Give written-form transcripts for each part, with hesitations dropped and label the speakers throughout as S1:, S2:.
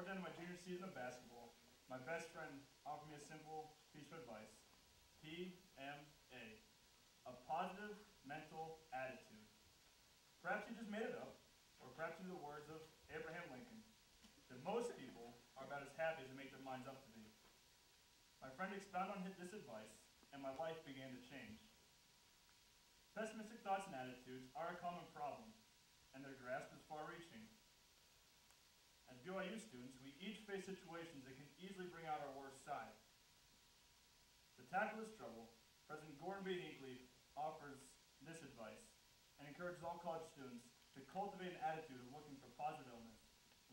S1: the end of my junior season of basketball, my best friend offered me a simple piece of advice. PMA, a positive mental attitude. Perhaps you just made it up, or perhaps in the words of Abraham Lincoln, that most people are about as happy as they make their minds up to be. My friend expounded on this advice, and my life began to change. Pessimistic thoughts and attitudes are a common problem, and their grasp is far-reaching. As BYU students, we each face situations that can easily bring out our worst side. To tackle this trouble, President Gordon B. Hinckley offers this advice and encourages all college students to cultivate an attitude of looking for positive illness,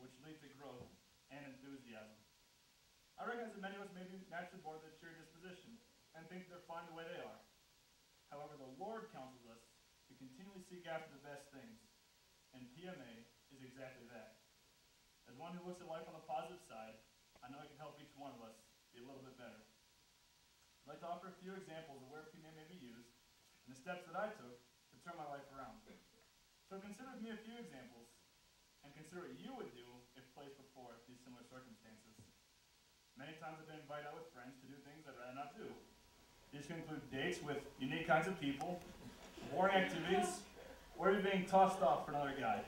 S1: which leads to growth and enthusiasm. I recognize that many of us may be naturally born with a cheery disposition and think they're fine the way they are. However, the Lord counsels us to continually seek after the best things, and PMA is exactly that. As one who looks at life on the positive side, I know I can help each one of us be a little bit better. I'd like to offer a few examples of where PMA may be used and the steps that I took to turn my life around. So consider with me a few examples and consider what you would do if placed before these similar circumstances. Many times I've been invited out with friends to do things I'd rather not do. These can include dates with unique kinds of people, boring activities, or even being tossed off for another guy.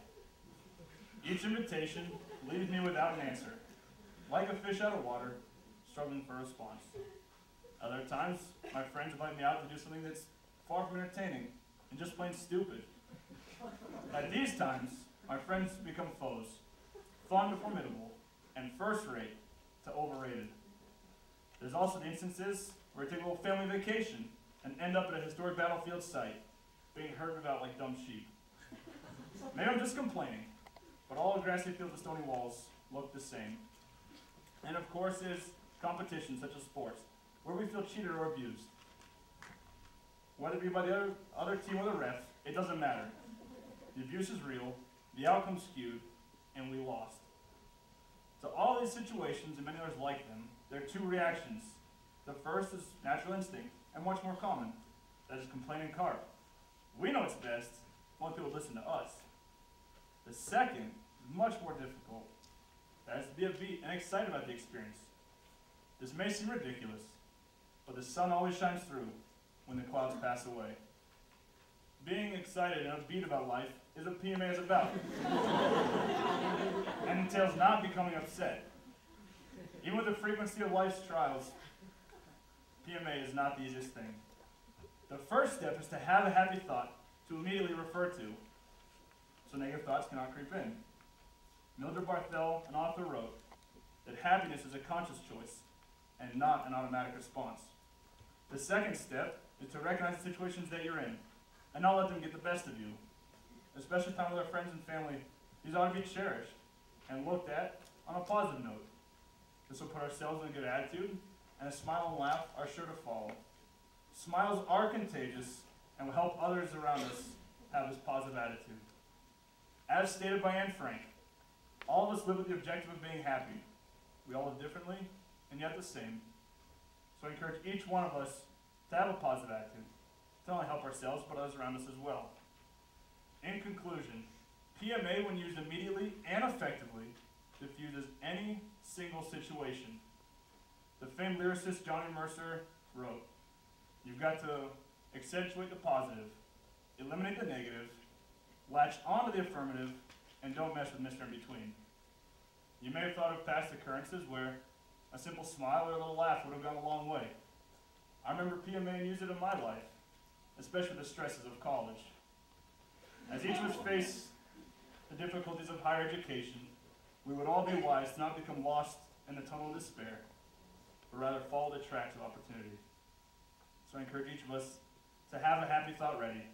S1: Each invitation leaves me without an answer, like a fish out of water, struggling for a response. Other times, my friends invite me out to do something that's far from entertaining and just plain stupid. At these times, my friends become foes, fun to formidable, and first-rate to overrated. There's also the instances where we take a little family vacation and end up at a historic battlefield site, being herded about like dumb sheep. Maybe I'm just complaining, but all the grassy fields and stony walls look the same. And of course there's competition such as sports, where we feel cheated or abused. Whether it be by the other team or the ref, it doesn't matter. The abuse is real, the outcome's skewed, and we lost. To all these situations, and many others like them, there are two reactions. The first is natural instinct, and much more common. That is complain and carp. We know it's best, want people to listen to us. The second is much more difficult. That is to be upbeat and excited about the experience. This may seem ridiculous, but the sun always shines through when the clouds pass away. Being excited and upbeat about life is what PMA is about. And entails not becoming upset. Even with the frequency of life's trials, PMA is not the easiest thing. The first step is to have a happy thought to immediately refer to, so negative thoughts cannot creep in. Mildred Barthel, an author, wrote that happiness is a conscious choice and not an automatic response. The second step is to recognize the situations that you're in and not let them get the best of you. Especially time with our friends and family, these ought to be cherished and looked at on a positive note. This will put ourselves in a good attitude, and a smile and laugh are sure to follow. Smiles are contagious and will help others around us have this positive attitude. As stated by Anne Frank, all of us live with the objective of being happy. We all live differently, and yet the same. So I encourage each one of us to have a positive attitude, to not only help ourselves, but others around us as well. In conclusion, PMA, when used immediately and effectively, diffuses any single situation. The famed lyricist Johnny Mercer wrote, "You've got to accentuate the positive, eliminate the negative, latch onto the affirmative, and don't mess with Mr. In Between." You may have thought of past occurrences where a simple smile or a little laugh would have gone a long way. I remember PMA and used it in my life, especially the stresses of college. As each of us face the difficulties of higher education, we would all be wise to not become lost in the tunnel of despair, but rather follow the tracks of opportunity. So I encourage each of us to have a happy thought ready,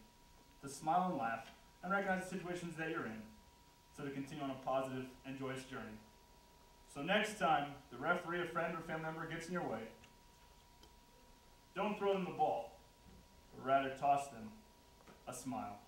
S1: to smile and laugh, and recognize the situations that you're in, so to continue on a positive and joyous journey. So next time the referee, a friend, or family member gets in your way, don't throw them the ball, but rather toss them a smile.